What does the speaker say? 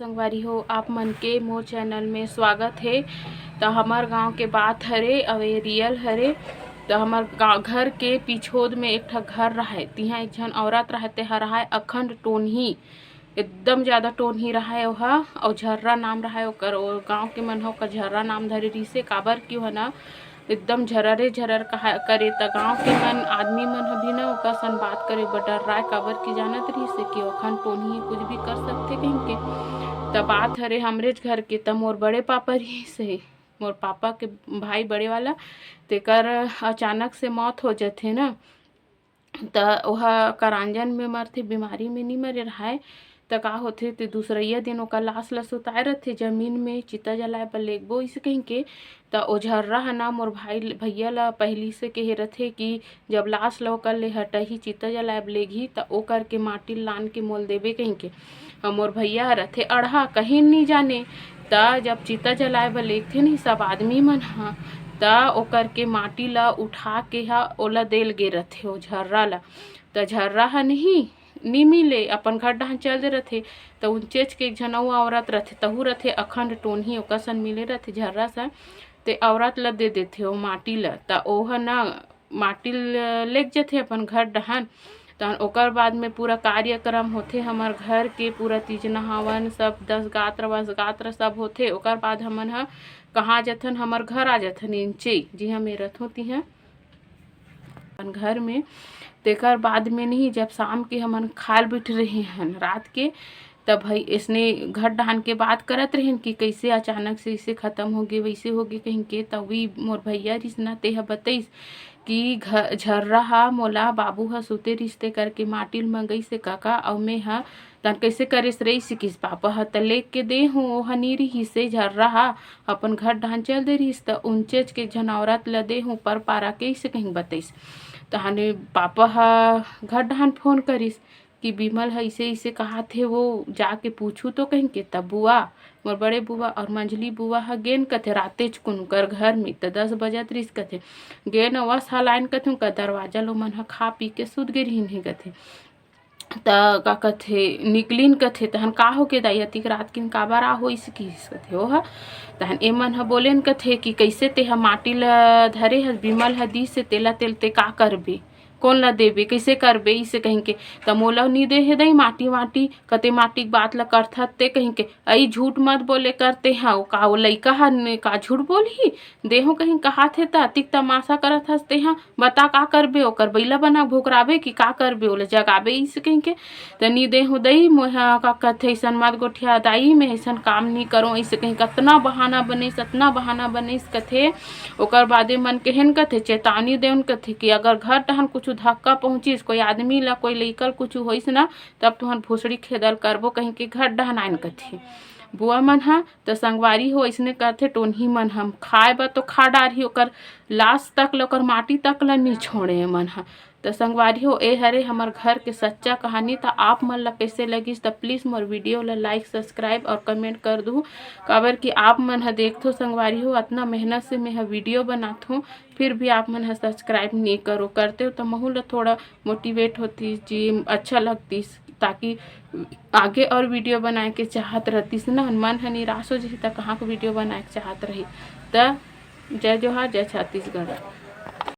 संगवारी हो आप मन के मोर चैनल में स्वागत है। तो हमार गांव के बात हरे और ये रियल हरे। तो हमार गाँव घर के पिछोद में एक ठा घर रहा तिहा एक झन औरत रहते रहा अखंड टोनही एकदम ज़्यादा टोनही रहा ओहा और झर्रा नाम रहा ओकर गाँव के मन हो झर्रा नाम धरे रिसे काबर क्यों है ना एकदम झररे झरर कहा करे त गाँव के मन आदमी मन भी ना ओकर सन बात करे बर डर राय काबर की जानत रही से कि ओखन टोनही कुछ भी कर सकते कहीं के। तब बात हरे हमरेज घर के तब मोर बड़े पापा रही से मोर पापा के भाई बड़े वाला तेकर अचानक से मौत हो जाते ना त ओहा करांजन में मरथे बीमारी में नहीं मरे रहा त का होथे ते दूसरइया दिन ओकर लाश ल सुताए रथे जमीन में चिता जलाए बर लेगबो इसे कहीं के। त ओ झर्रा है ना मोर भाई भैया ला पहली से कहे रथे कि जब लाश ल ओकर ले हटही चिता जलाए लेगही त ओकर के माटी लान के मोल देबे कहीं के। मोर भैया रथे अड़हा कहीं नहीं जाने त जब चिता जलाए बर लेगथे नहीं सब आदमी मन ह त ओकर के माटी ला उठा के ओला देल गे रथे ओ झर्रा ला। त झर्रा ह नहीं मिले अपन घर डहान चल दे रथे त उनचेच के एक झन अउ औरत रथे तहु रथे अखंड टोनही ओकर सन मिले रथे झर्रा सा ते औरत ला दे देथे ओ माटी ला त ओह ना माटी लेग जथे अपन घर डहान। त ओकर बाद में पूरा कार्यक्रम होथे हमार घर के पूरा तीज नहावन सब 10 गात्र वस गात्र सब होथे। ओकर बाद हमन ह कहाँ जथन हमार घर आ जथन इंचे जिहा में रथों तिहा अपन घर में। तेकर बाद में नहीं जब शाम के हमन खाल बैठ रहे हन रात के तब भाई इसने घर डहान के बात करत रहें कि कैसे अचानक से इसे ख़त्म हो गए वैसे हो गए कहीं के। तभी मोर भैया रिसना तेहा बतईस कि झर्रा हा मोला बाबू हा सुते रिश्ते करके माटी मंगई से काका और मैं हा तन कैसे करेस रही सिकिस पापा हा त लेक के दे हूँ ओहा नी रही से झर्रा हा अपन घर डहान चल दे रहीस त उनचेच के झन औरत ल दे हूँ पर पारा के इसे कहीं बतईस। तहाने पापा हा घर डहान फोन करिस कि बिमल है इसे कहा थे वो जाके पूछू तो कहीं के। तब बुआ मोर बड़े बुआ और मंझली बुआ हा गेन कथे रातेच कुन कर घर में त 10 बजत रिस कथे गेन वस हलाइन कथूँ का दरवाजा लो मन हा खा पी के सुत गे रहीन हे कथे। त का कथे निकलिन कथे तहन का हो के दाई अतिक रात किन काबर आ होइस किस कथे ओह तहन ए मन ह बोलेन कथे कि कैसे तेहा माटी ल धरे हस बिमल ह दी से तेला तेल ते का करबे कौन ला देबे कैसे करबे इसे कहीं के। त मोला नी दे हे दई माटी माटी कते माटी बात ला करथत ते कहीं के आई झूठ मत बोले करते हाँ का वो लइका हा का झूठ बोलही देहो कहीं कहा थे त अतिक तमाशा करत हस ते हाँ बता का करबे ओकर बैला बना भोकराबे कि का करबे ओला जगाबे इसे कहीं के। त नी देहु दई मोहा का कथे ऐसन मत गोठिया दाई मैं ऐसन काम नहीं करो इसे कहीं कतना बहाना बनेस कथे। ओकर बादे मन केहन कथे चेतावनी देउन कथे कि अगर घर टहन कुछ धक्का पहुंचिस कोई आदमी ला कोई लइकल कुछ होइस ना तब तुहन भोसड़ी खेदल करबो कहीं के घर डहन आइन कथे। बुआ मन हा तो संगवारी हो ऐसने करथे टोनही मन हम खाए बर तो खा डारही ओकर लाश तक ल ओकर माटी तक ल नहीं छोड़े मन हा। तो संगवारी हो ए हरे हमार घर के सच्चा कहानी। तो आप मन ला कैसे लगिस तो प्लीज़ मोर वीडियो ला लाइक सब्सक्राइब और कमेंट कर दू काबर कि आप मन ह देखथो संगवारी हो इतना मेहनत से मैं वीडियो बनाथो फिर भी आप मन ह सब्सक्राइब नहीं करो करते हो तो महू ला थोड़ा मोटिवेट होती जी अच्छा लगतीस ताकि आगे और वीडियो बनाए के चाहत रहतीस ना मन ह निराश हो जही त कहाँ के वीडियो बनाए के चाहत रही। त जय जोहार जय छत्तीसगढ़।